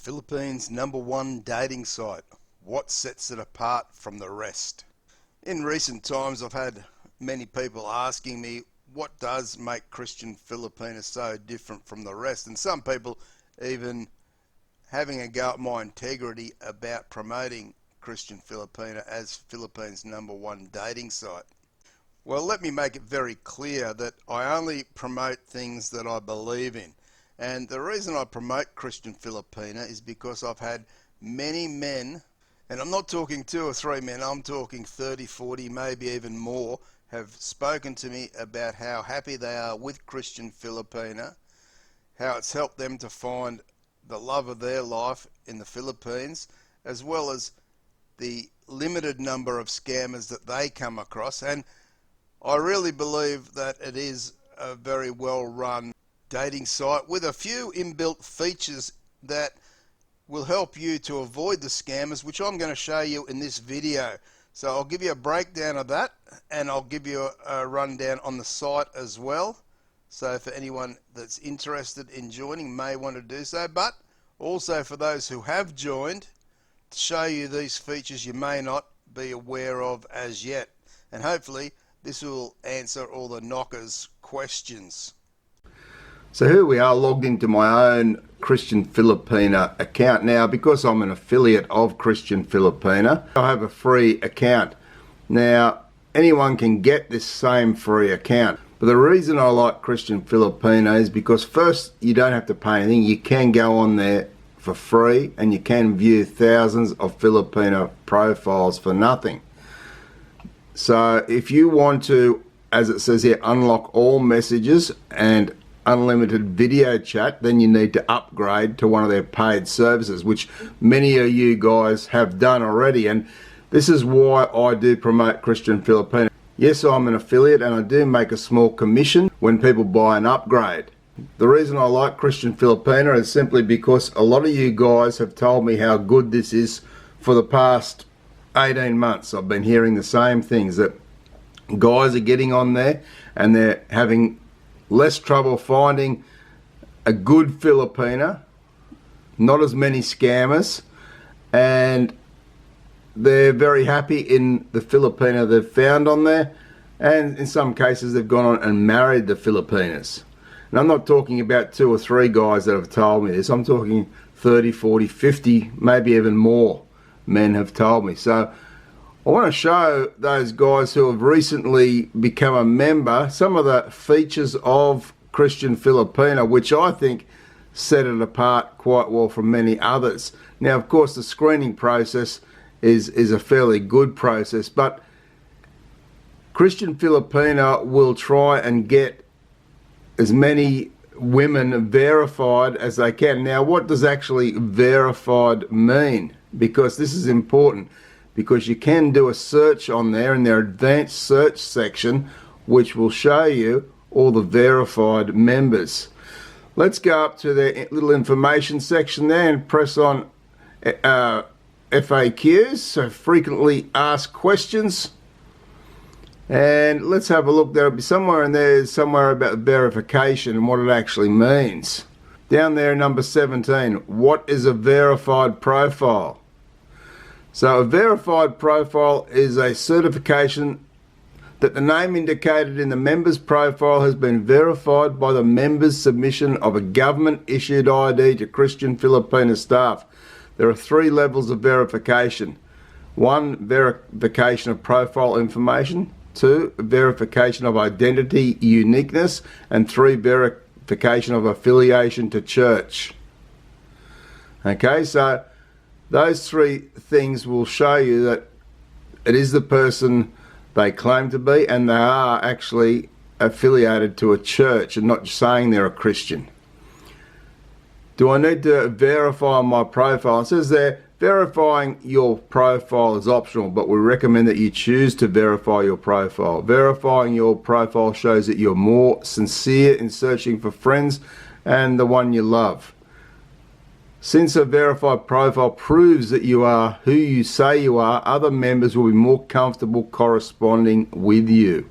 Philippines' #1 dating site. What sets it apart from the rest? In recent times I've had many people asking me what does make Christian Filipina so different from the rest, and some people even having a go at my integrity about promoting Christian Filipina as Philippines' #1 dating site. Well, let me make it very clear that I only promote things that I believe in. And the reason I promote Christian Filipina is because I've had many men, and I'm not talking 2 or 3 men, I'm talking 30, 40, maybe even more, have spoken to me about how happy they are with Christian Filipina, how it's helped them to find the love of their life in the Philippines, as well as the limited number of scammers that they come across. And I really believe that it is a very well run dating site with a few inbuilt features that will help you to avoid the scammers, which I'm going to show you in this video. So I'll give you a breakdown of that, and I'll give you a rundown on the site as well. So for anyone that's interested in joining may want to do so, but also for those who have joined, to show you these features you may not be aware of as yet. And hopefully this will answer all the knockers' questions. So here we are, logged into my own Christian Filipina account now. Because I'm an affiliate of Christian Filipina, I have a free account. Now, anyone can get this same free account. But the reason I like Christian Filipina is because first, you don't have to pay anything. You can go on there for free and you can view thousands of Filipina profiles for nothing. So if you want to, as it says here, unlock all messages and unlimited video chat, then you need to upgrade to one of their paid services, which many of you guys have done already. And this is why I do promote Christian Filipina. Yes, I'm an affiliate and I do make a small commission when people buy an upgrade. The reason I like Christian Filipina is simply because a lot of you guys have told me how good this is for the past 18 months. I've been hearing the same things, that guys are getting on there and they're having less trouble finding a good Filipina, not as many scammers, and they're very happy in the Filipina they've found on there, and in some cases they've gone on and married the Filipinas. And I'm not talking about 2 or 3 guys that have told me this, I'm talking 30, 40, 50, maybe even more men have told me. So I want to show those guys who have recently become a member some of the features of Christian Filipina, which I think set it apart quite well from many others. Now, of course, the screening process is a fairly good process, but Christian Filipina will try and get as many women verified as they can. Now, what does actually verified mean? Because this is important. Because you can do a search on there in their advanced search section, which will show you all the verified members. Let's go up to the little information section there and press on FAQs, so frequently asked questions. And let's have a look. There'll be somewhere in there, somewhere about verification and what it actually means. Down there, number 17, what is a verified profile? So a verified profile is a certification that the name indicated in the member's profile has been verified by the member's submission of a government-issued ID to Christian Filipina staff. There are 3 levels of verification. 1, verification of profile information. 2, verification of identity uniqueness. And 3, verification of affiliation to church. Okay, so those 3 things will show you that it is the person they claim to be and they are actually affiliated to a church and not just saying they're a Christian. Do I need to verify my profile? It says there, verifying your profile is optional, but we recommend that you choose to verify your profile. Verifying your profile shows that you're more sincere in searching for friends and the one you love. Since a verified profile proves that you are who you say you are, other members will be more comfortable corresponding with you.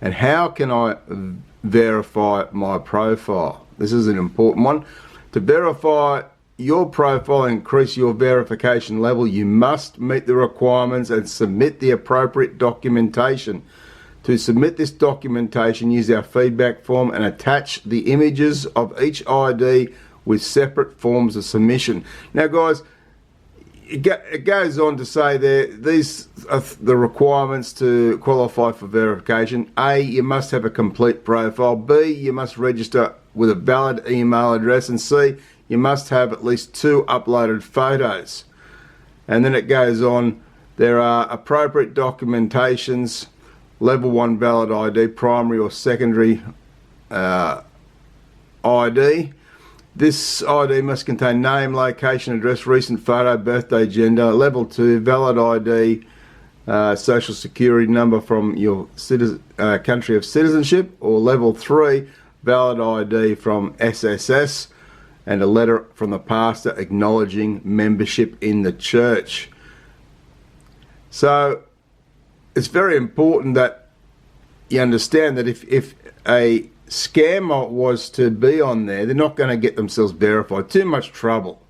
And how can I verify my profile? This is an important one. To verify your profile and increase your verification level, you must meet the requirements and submit the appropriate documentation. To submit this documentation, use our feedback form and attach the images of each ID with separate forms of submission. Now guys, it goes on to say there, these are the requirements to qualify for verification. A, you must have a complete profile. B, you must register with a valid email address. And C, you must have at least 2 uploaded photos. And then it goes on, there are appropriate documentations, level 1 valid ID, primary or secondary ID. This ID must contain name, location, address, recent photo, birthday, gender. Level 2, valid ID, social security number from your country of citizenship. Or level 3, valid ID from SSS and a letter from the pastor acknowledging membership in the church. So it's very important that you understand that if a scammer was to be on there, they're not going to get themselves verified. Too much trouble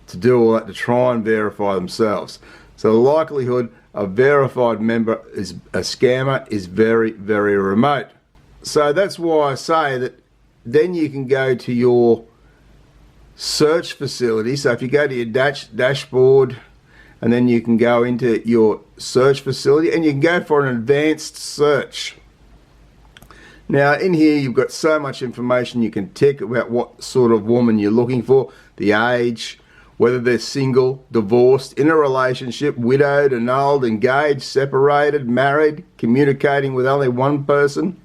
to do all that to try and verify themselves. So the likelihood a verified member is a scammer is very, very remote. So that's why I say that then you can go to your search facility. So if you go to your dashboard, and then you can go into your search facility and you can go for an advanced search. Now in here you've got so much information you can tick about what sort of woman you're looking for, the age, whether they're single, divorced, in a relationship, widowed, annulled, engaged, separated, married, communicating with only one person,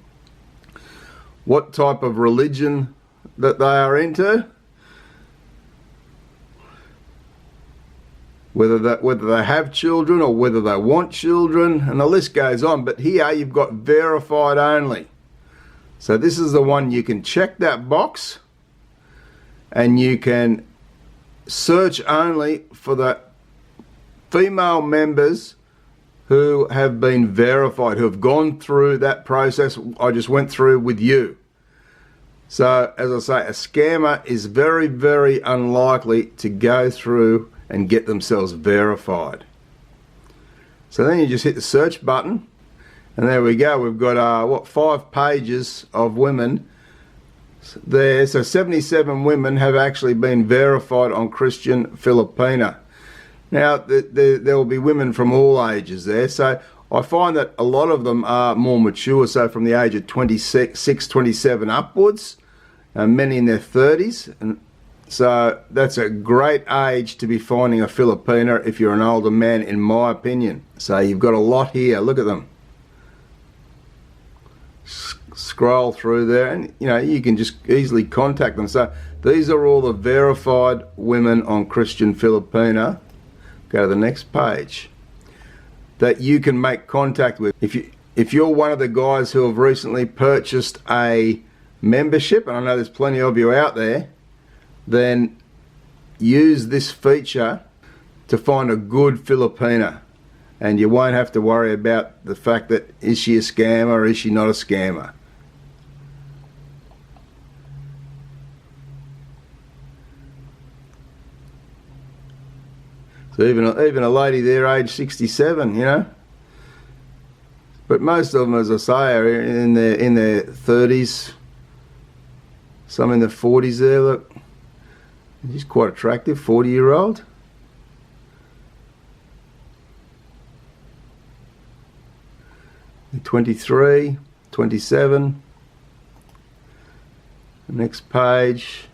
what type of religion that they are into, whether they have children or whether they want children, and the list goes on. But here you've got verified only. So this is the one you can check that box and you can search only for the female members who have been verified, who have gone through that process I just went through with you. So as I say, a scammer is very, very unlikely to go through and get themselves verified. So then you just hit the search button, and there we go. We've got 5 pages of women there. So 77 women have actually been verified on Christian Filipina. Now there will be women from all ages there. So I find that a lot of them are more mature, so from the age of 26, 27 upwards, and many in their 30s. And so that's a great age to be finding a Filipina if you're an older man, in my opinion. So you've got a lot here. Look at them. Scroll through there and you can just easily contact them. So these are all the verified women on Christian Filipina. Go to the next page that you can make contact with. If you're one of the guys who have recently purchased a membership, and I know there's plenty of you out there, then use this feature to find a good Filipina, and you won't have to worry about the fact that is she a scammer or is she not a scammer. So even a lady there, age 67, But most of them, as I say, are in their 30s, some in their 40s there. Look, she's quite attractive, 40-year-old. They're 23, 27. The next page,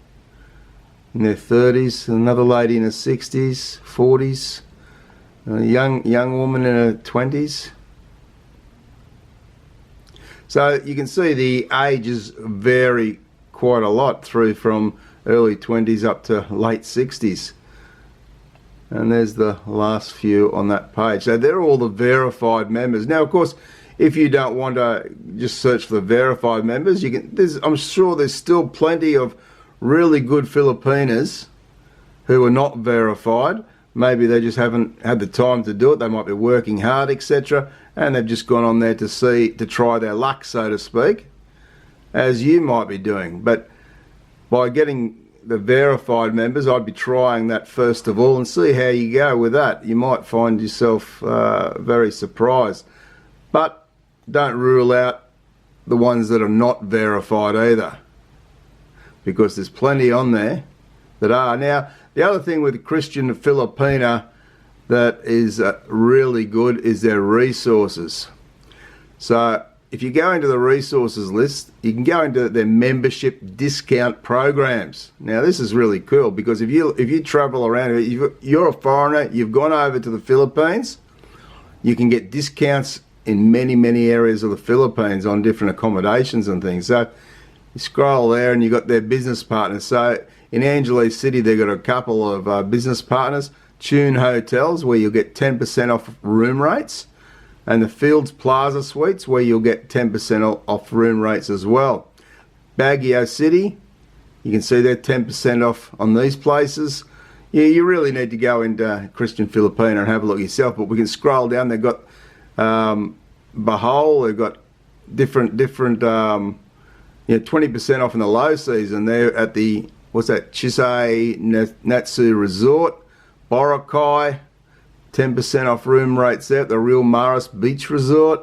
in their 30s, another lady in her 60s, 40s, a young woman in her 20s. So you can see the ages vary quite a lot, through from early 20s up to late 60s. And there's the last few on that page. So they're all the verified members. Now, of course, if you don't want to just search for the verified members, you can. I'm sure there's still plenty of really good Filipinas who are not verified. Maybe they just haven't had the time to do it. They might be working hard, etc., and they've just gone on there to try their luck, so to speak, as you might be doing. But by getting the verified members, I'd be trying that first of all and see how you go with that. You might find yourself very surprised. But don't rule out the ones that are not verified either, because there's plenty on there that are. Now, the other thing with Christian Filipina that is really good is their resources. So if you go into the resources list, you can go into their membership discount programs. Now this is really cool, because if you travel around, you're a foreigner, you've gone over to the Philippines, you can get discounts in many areas of the Philippines on different accommodations and things. So you scroll there and you've got their business partners. So in Angeles City, they've got a couple of business partners. Tune Hotels, where you'll get 10% off room rates, and the Fields Plaza Suites, where you'll get 10% off room rates as well. Baguio City, you can see they're 10% off on these places. Yeah, you really need to go into Christian Filipina and have a look yourself, but we can scroll down. They've got Bohol, they've got different 20% off in the low season. They're at the, what's that, Chisei Natsu Resort. Boracay, 10% off room rates there at the Real Maris Beach Resort,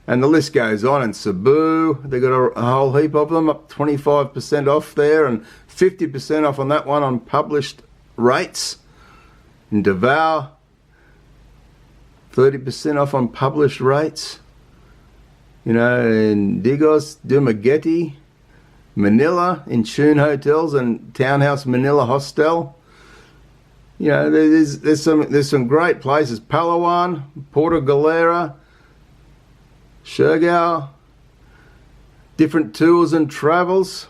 and the list goes on. In Cebu, they've got a whole heap of them, up 25% off there, and 50% off on that one on published rates. In Davao, 30% off on published rates. You know, in Digos, Dumaguete, Manila, in Tune Hotels and Townhouse Manila Hostel. You know, there's some great places. Palawan, Porto Galera, Siargao, different tours and travels.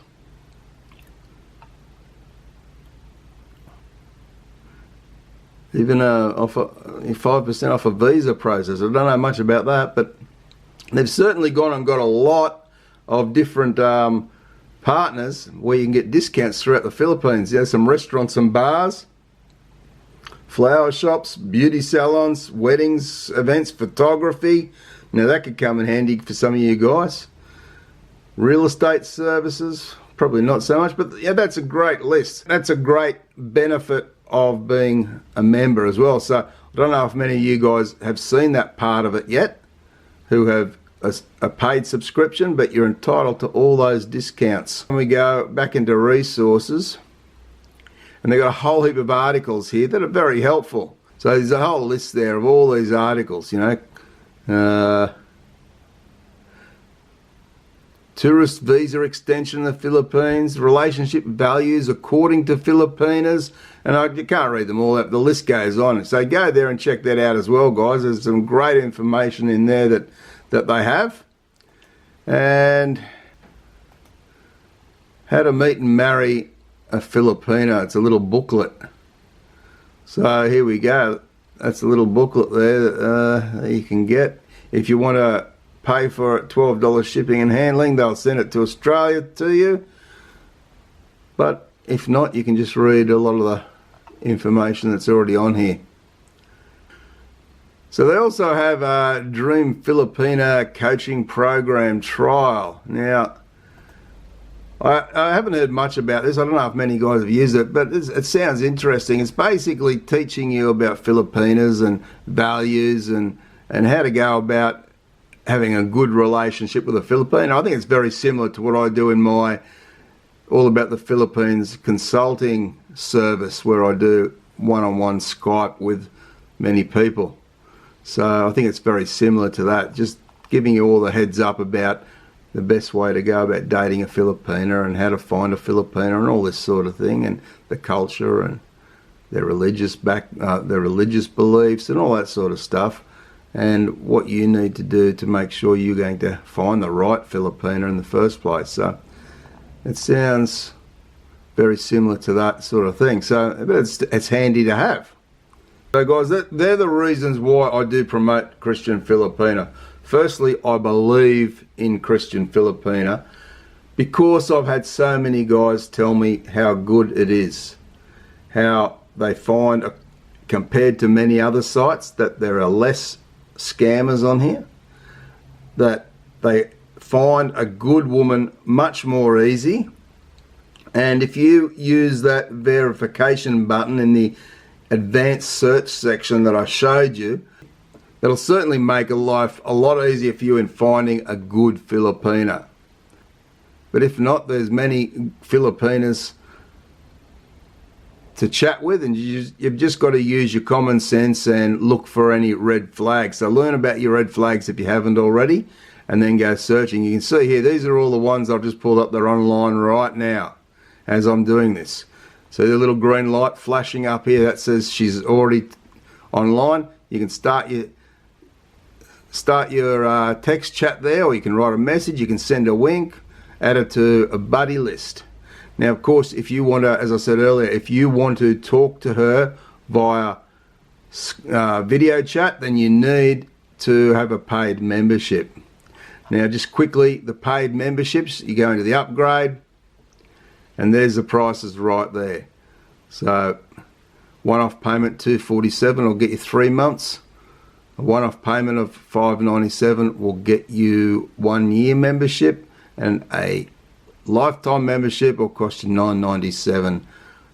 Even 5% off a visa process. I don't know much about that, but they've certainly gone and got a lot of different partners where you can get discounts throughout the Philippines. There's some restaurants and bars, flower shops, beauty salons, weddings, events, photography. Now that could come in handy for some of you guys. Real estate services, probably not so much, but yeah, that's a great list. That's a great benefit of being a member as well. So I don't know if many of you guys have seen that part of it yet, who have a paid subscription, but you're entitled to all those discounts. When we go back into resources, and they've got a whole heap of articles here that are very helpful. So there's a whole list there of all these articles, you know. Tourist visa extension in the Philippines, relationship values according to Filipinas, and you can't read them all up. The list goes on. So go there and check that out as well, guys. There's some great information in there that they have. And how to meet and marry a Filipina. It's a little booklet. So here we go. That's a little booklet there that you can get. If you want to pay for it, $12 shipping and handling, they'll send it to Australia to you. But if not, you can just read a lot of the information that's already on here. So they also have a Dream Filipina coaching program trial. Now, I haven't heard much about this. I don't know if many guys have used it, but it sounds interesting. It's basically teaching you about Filipinas and values and how to go about having a good relationship with a Filipino. I think it's very similar to what I do in my All About the Philippines consulting service, where I do one-on-one Skype with many people. So I think it's very similar to that, just giving you all the heads up about the best way to go about dating a Filipina and how to find a Filipina and all this sort of thing, and the culture and their religious beliefs and all that sort of stuff, and what you need to do to make sure you're going to find the right Filipina in the first place. So it sounds very similar to that sort of thing. So it's handy to have. So guys, they're the reasons why I do promote Christian Filipina. Firstly, I believe in Christian Filipina because I've had so many guys tell me how good it is, how they find, compared to many other sites, that there are less scammers on here, that they find a good woman much more easy, And if you use that verification button in the advanced search section that I showed you, that'll certainly make life a lot easier for you in finding a good Filipina. But if not, there's many Filipinas to chat with, and you've just got to use your common sense and look for any red flags. So learn about your red flags if you haven't already, and then go searching. You can see here, these are all the ones I've just pulled up. They're online right now as I'm doing this. So the little green light flashing up here, that says she's already online. You can start your text chat there, or you can write a message. You can send a wink, add it to a buddy list. Now, of course, if you want to, as I said earlier, if you want to talk to her via video chat, then you need to have a paid membership. Now, just quickly, the paid memberships, you go into the upgrade, and there's the prices right there. So, one-off payment $247 will get you 3 months. A one-off payment of $597 will get you 1 year membership, and a lifetime membership will cost you $997,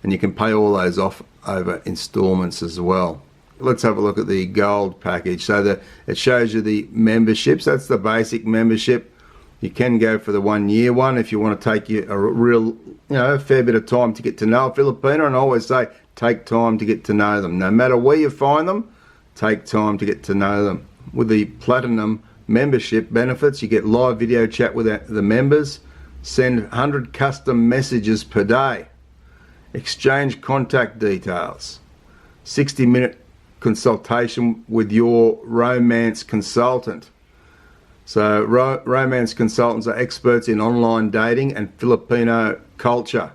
and you can pay all those off over installments as well. Let's have a look at the gold package. So it shows you the memberships. That's the basic membership. You can go for the 1 year one if you want to take you a real, a fair bit of time to get to know a Filipina. And I always say, take time to get to know them. No matter where you find them, take time to get to know them. With the platinum membership benefits, you get live video chat with the members, send 100 custom messages per day, exchange contact details, 60-minute consultation with your romance consultant. So romance consultants are experts in online dating and Filipino culture.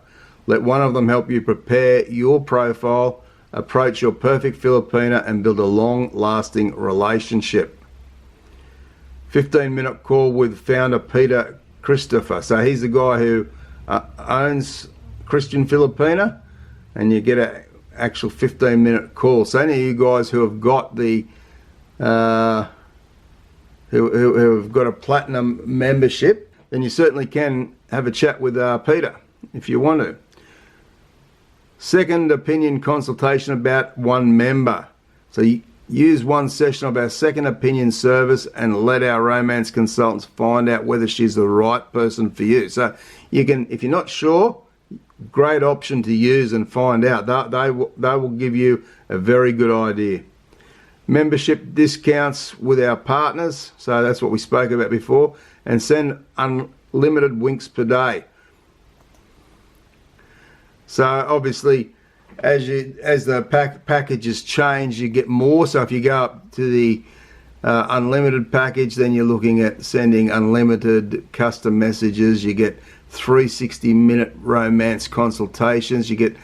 Let one of them help you prepare your profile, approach your perfect Filipina, and build a long-lasting relationship. 15-minute call with founder Peter Christopher. So he's the guy who owns Christian Filipina, and you get an actual 15-minute call. So any of you guys who have got the who have got a platinum membership, then you certainly can have a chat with Peter if you want to. Second opinion consultation about one member. So you use one session of our second opinion service and let our romance consultants find out whether she's the right person for you. So you can, if you're not sure, great option to use and find out. They will give you a very good idea. Membership discounts with our partners, so that's what we spoke about before, and send unlimited winks per day. So obviously, as the packages change, you get more. So if you go up to the unlimited package, then you're looking at sending unlimited custom messages. You get 360-minute romance consultations. You get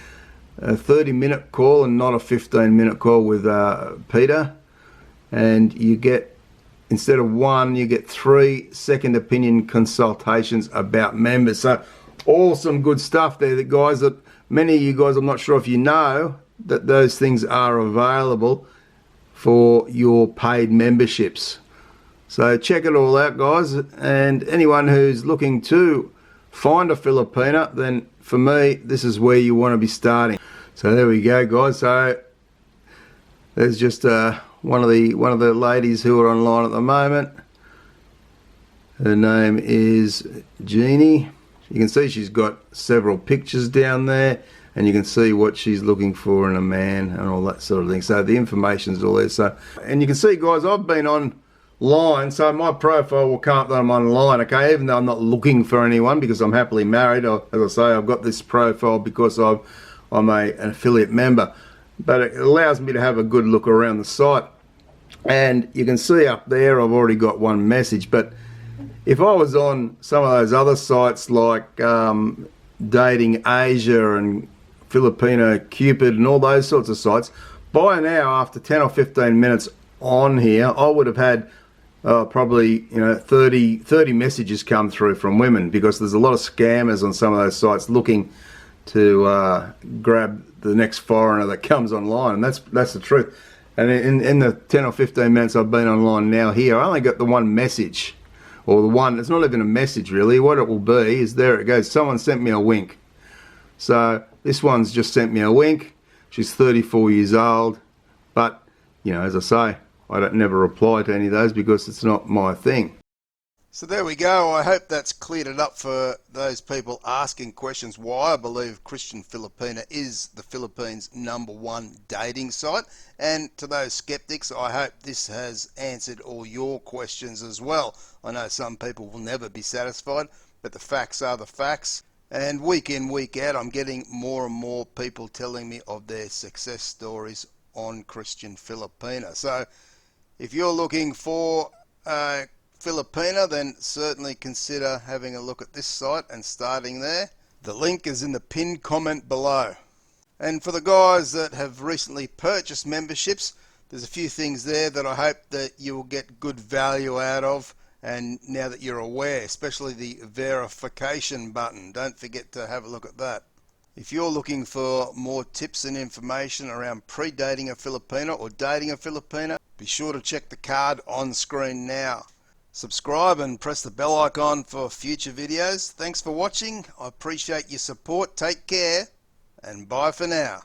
a 30-minute call and not a 15-minute call with Peter. And you get, instead of one, you get 3 second opinion consultations about members. So all some good stuff there, that guys, that many of you guys, I'm not sure if you know, that those things are available for your paid memberships. So check it all out, guys. And anyone who's looking to find a Filipina, then for me, this is where you want to be starting. So there we go, guys. So there's just one of the ladies who are online at the moment. Her name is Jeannie. You can see she's got several pictures down there, and you can see what she's looking for in a man and all that sort of thing. So the information's all there. So, and you can see, guys, I've been online, so my profile will come up that I'm online, okay, even though I'm not looking for anyone because I'm happily married. As I say, I've got this profile because I'm an affiliate member, but it allows me to have a good look around the site. And you can see up there I've already got one message, but if I was on some of those other sites like Dating Asia and Filipino Cupid and all those sorts of sites, by now, after 10 or 15 minutes on here, I would have had probably 30 messages come through from women, because there's a lot of scammers on some of those sites looking to grab the next foreigner that comes online, and that's the truth. And in the 10 or 15 minutes I've been online now here, I only got the one message. Or the one, it's not even a message really. What it will be is, there it goes, someone sent me a wink. So this one's just sent me a wink. She's 34 years old, but you know, as I say, I don't never reply to any of those because it's not my thing. So there we go. I hope that's cleared it up for those people asking questions why I believe Christian Filipina is the Philippines' #1 dating site. And to those skeptics, I hope this has answered all your questions as well. I know some people will never be satisfied, but the facts are the facts. And week in, week out, I'm getting more and more people telling me of their success stories on Christian Filipina. So if you're looking for Filipina, then certainly consider having a look at this site and starting there. The link is in the pinned comment below. And for the guys that have recently purchased memberships, there's a few things there that I hope that you will get good value out of. And now that you're aware, especially the verification button, don't forget to have a look at that. If you're looking for more tips and information around pre-dating a Filipina or dating a Filipina, be sure to check the card on screen now. Subscribe and press the bell icon for future videos. Thanks for watching. I appreciate your support. Take care and bye for now.